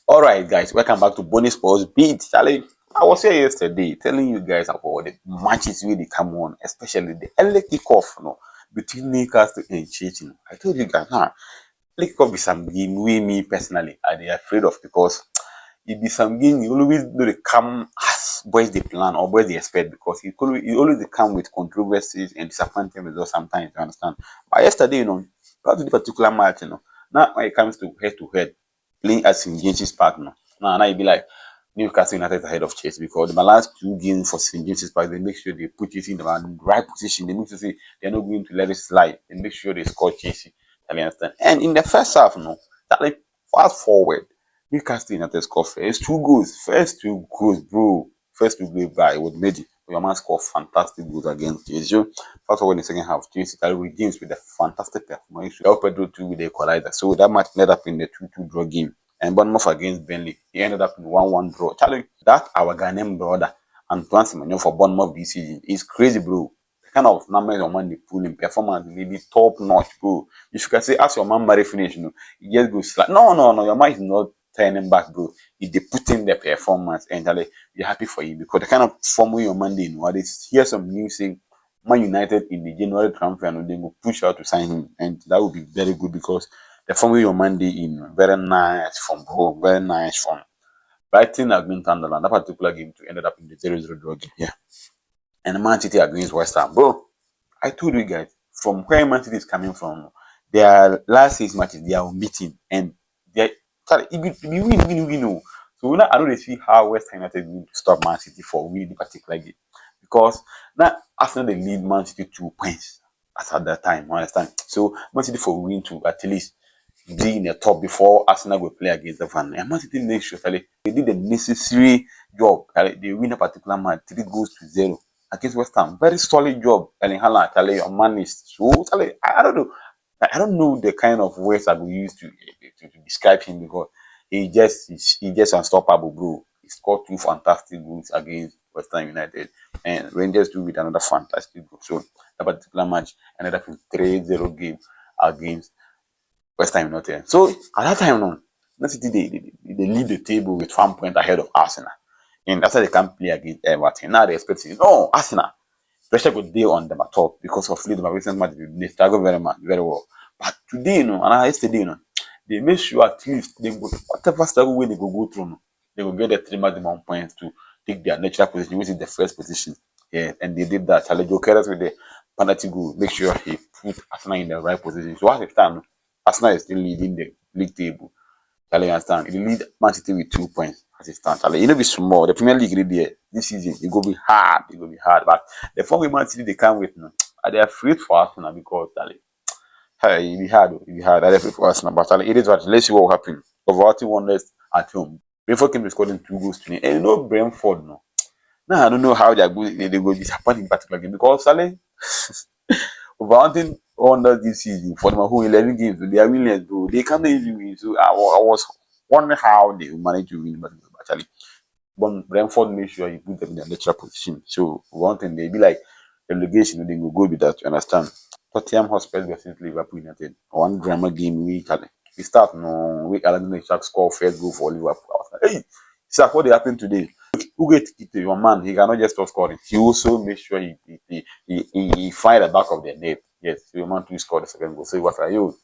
All right, guys, welcome back to Bonnie Sports Beat. Charlie, I was here yesterday telling you guys about the matches really come on, especially the early kickoff, between Newcastle and Chelsea. I told you guys, early kickoff is some game we me personally are they afraid of because it be some game you always do they come as boys they plan or boys they expect because it always they come with controversies and disappointing results sometimes. You understand? But yesterday, about the particular match, now when it comes to head playing at St. James's Park, now you be like Newcastle United ahead of Chelsea because the last two games for St. James's Park, they make sure they put Chelsea in the right position. They make sure they're not going to let it slide. They make sure they score Chelsea. You understand? And in the first half, that like fast forward, Newcastle United score first two goals. First two goals, bro. First two goals by was made. Your man scored fantastic goals against Chelsea. So, first of all, in the second half, Chelsea regains with a fantastic performance. El Pedro 2 with a collider. So that match ended up in the 2-2 draw game. And Bournemouth against Burnley, he ended up in 1-1 draw. Charlie, that our Ghanaian brother, Antoine Semenyo for Bournemouth this season is crazy, bro. The kind of numbers your man they pull in performance may be top notch, bro. If you can say, as your man marry finish, he just goes like, no, your man is not turning back, bro. If they put in the performance, and Charlie, we're happy for you because the kind of form your man they know, hear some news saying Man United in the January transfer and they will push out to sign him, and that would be very good because the form your man they in very nice from home, very nice from Brighton against Sunderland. That particular game to ended up in the 0-0 draw game. Yeah. And Man City against West Ham. Bro, I told you guys from where Man City is coming from, their last 6 matches they are unbeaten and they sorry, if you win. So now I don't see how West Ham United will stop Man City for winning the particular game. Because now Arsenal they lead Man City 2 points at that time, understand? So Man City for win to at least be in the top before Arsenal will play against the fan. And Man City make sure they did the necessary job. They win a particular match, 3 goals to 0 against West Ham. Very solid job. Erling Haaland, your man is so. I don't know. I don't know the kind of words I will use to describe him because he just unstoppable, bro. He scored 2 fantastic goals against West Ham United and Rangers do with another fantastic goal. So that particular match ended up in 3-0 game against West Ham United. So at that time, Man City they lead the table with 1 point ahead of Arsenal. And that's why they can't play against Everton. Now they expecting Arsenal. Pressure could be on them at all because of the recent match they struggle very much, very well. But today, and yesterday, they make sure at least they go whatever struggle way they go through, they will get the 3 maximum points to take their natural position, which is the first position. Yeah, and they did that. Charlie Joe Keres with the penalty goal, make sure he put Arsenal in the right position. So at the time, Arsenal is still leading the league table. Charlie understand. He lead Man City with 2 points as it stands. Charlie, be small. The Premier League there this season, it go be hard. It go be hard. But the form with Man City they come with, they are afraid for Arsenal because Charlie, hey, it be hard. It be hard. They are afraid for Arsenal. But Charlie, it is what. Let's see what will happen. Overall, wonders at home. Brentford came to scoring 2 goals to 0. And Brentford, no. Now I don't know how they are going. They go disappoint in particular game because Charlie. Overhunting under this season for them who 11 games, they are winners, bro. They can't even win. So I was wondering how they managed to win, but actually, Brentford made sure he put them in their natural position. So one thing they be like relegation, they will go with that. You understand? Tottenham Hotspur versus Liverpool United. One drama game we start no week Alexander Isak score first goal for Liverpool. I was like, hey, Isak, what happened today? Who get it to your man? He cannot just stop scoring. He also make sure he find the back of the net. Yes, so your man to score the second goal. So he was like, yo,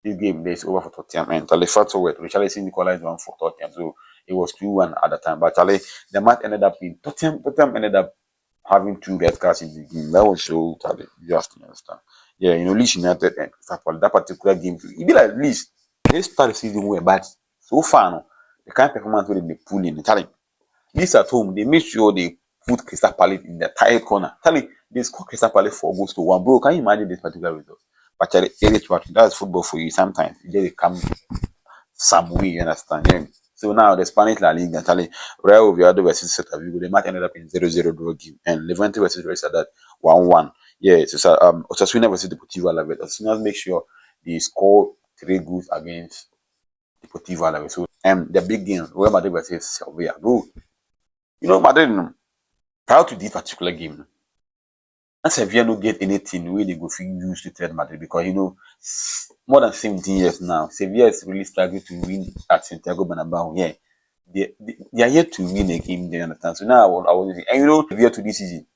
this game is over for Tottenham. And Charlie fast forward, Richarlison equalized one for Tottenham. So it was 2-1 at the time. But Charlie, the match ended up in Tottenham ended up having 2 red cards in the game. That was so Charlie. You just understand. Yeah, Leeds United and Crystal that particular game, it be like Leeds. They start the season well, but so far, no, the kind of performance where they pull in. Charlie, Leeds at home, they make sure they put Crystal Palace in the tight corner. Charlie, they score Crystal Palace 4 goals to 1. Bro, can you imagine this particular result? But Charlie, that's football for you. Sometimes it just come some way, you understand? Yeah. So now the Spanish La Liga, Charlie, Real Oviedo versus Celta Vigo, the match ended up in 0-0 draw game, and Levante versus Real Sociedad 1-1. Yeah, so Osasuna versus Deportivo Alaves. Osasuna make sure they score 3 goals against Deportivo Alaves. So the big game, Real Madrid versus Sevilla. Bro, Madrid, prior to this particular game, Sevilla no get anything where they go fit use to threat Madrid because more than 17 years now, Sevilla is really struggling to win at Santiago Bernabeu. Yeah, they are yet to win a game. They understand. So now I was and Sevilla to this season,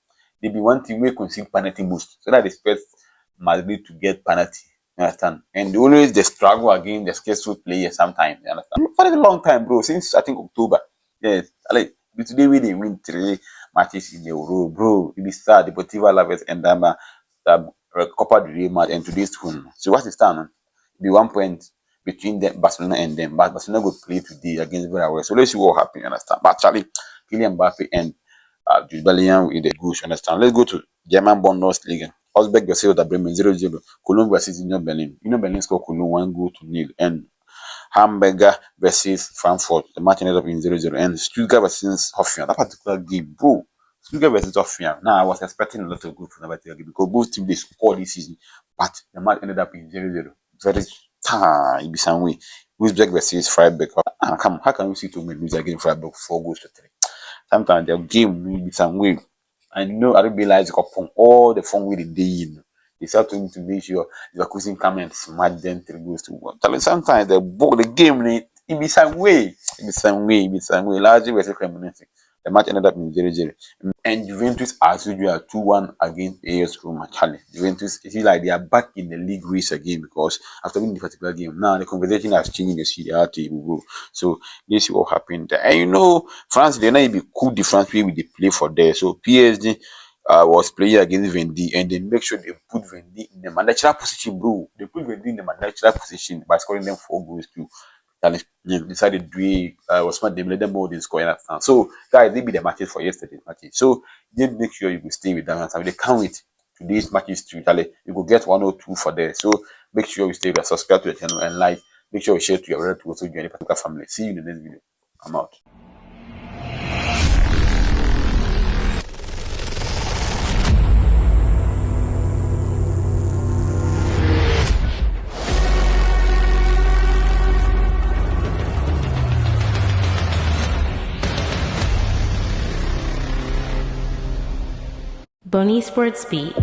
they be one team where concede penalty most, so that they expect Madrid to get penalty. You understand? And they struggle against the skillful players sometimes. You understand? For a long time, bro. Since I think October. Yes, like today we they win 3 matches in a row, bro. It is sad. Deportivo Alaves and Dama Copa del Rey match and today's one. So what is that? Be 1 point between them, Barcelona and them. But Barcelona will play today against Villarreal. So let's see what happens. You understand? But Charlie, Kylian Mbappé and Jude Bellingham with the goose. You understand? Let's go to German Bundesliga. Osberg versus the Bremen 0-0. Cologne versus Union Berlin. Union Berlin score Cologne 1-0. And Hamburger versus Frankfurt. The match ended up in 0-0. And Stuttgart versus Hoffenheim. That particular game, bro. Stuttgart versus Hoffenheim. Now, I was expecting a lot of good from that particular game because both teams they scored this season. But the match ended up in 0-0. Very it be some way. Wolfsburg versus Freiburg. Come on, how can we see two men lose against Freiburg 4-3? Sometimes the game will be some way. And I don't realize upon all the fun with the day, they start to make sure the accusing come and smash them 3-1. Sometimes the game it be some way. Largely versus Cremonese. The match ended up in 0-0. And Juventus as usual 2-1 against AS Roma. Juventus, it is like they are back in the league race again because after winning the particular game, now the conversation has changed in the Serie table. So let's see what happened there. And France, they not be cool difference way with the play for there. So PSG was playing against Vendy and they make sure they put Vendy in the natural position, bro. They put Vendy in the natural position by scoring them 4 goals too. And decided to was smart. They let them more than scoring at time. So guys, they be the matches for yesterday's matches. So just make sure you will stay with them. And they can't wait today's matches to Italy. You will get 1 or 2 for there. So make sure you stay there, subscribe to the channel and like. Make sure you share to your relatives to also join the particular family. See you in the next video. I'm out. Bonnie Sports Beat.